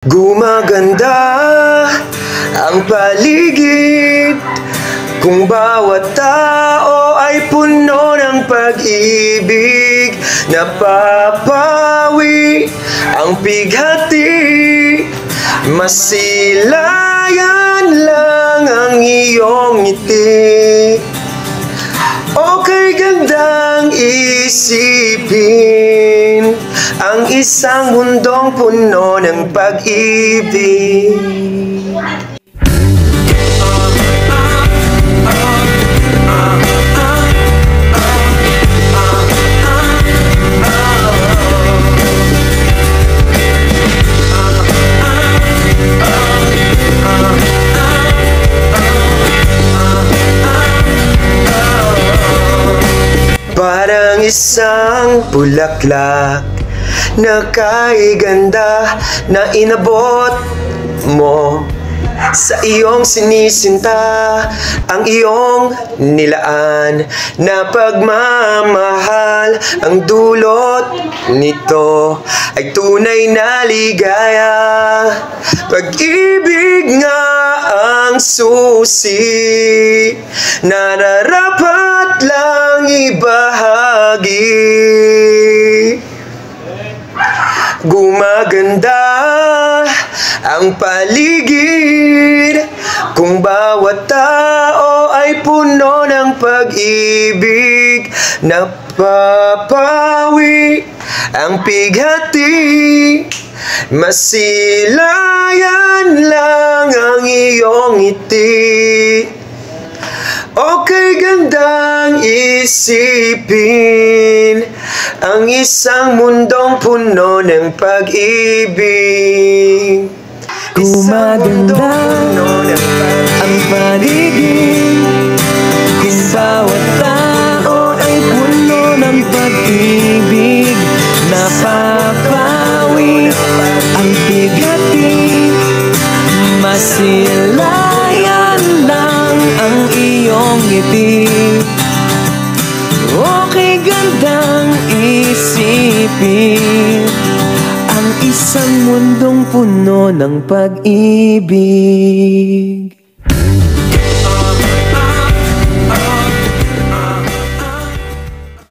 Gumaganda ang paligid kung bawat tao ay puno ng pag-ibig. Napapawi ang bighati, masilayan lang ang iyong ngiti. Okay gandang isipin ang isang mundong puno ng pag-ibig. Parang isang bulaklak na kaiganda na inabot mo sa iyong sinisinta. Ang iyong nilaan na pagmamahal, ang dulot nito ay tunay na ligaya. Pag-ibig nga ang susi na nararapat lang ibahagi. Gumaganda ang paligid kung bawat tao ay puno ng pag-ibig. Napapawi ang bighati, masilayan lang ang iyong ngiti. Okay gandang isipin ang isang mundong puno ng pag-ibig. Gumaganda ang paligid kung bawat tao ay puno ng pag-ibig. Napapawi ang bighati, masilayan lang ang iyong ngiti. Okay gandang isipin ang isang mundong puno ng pag-ibig.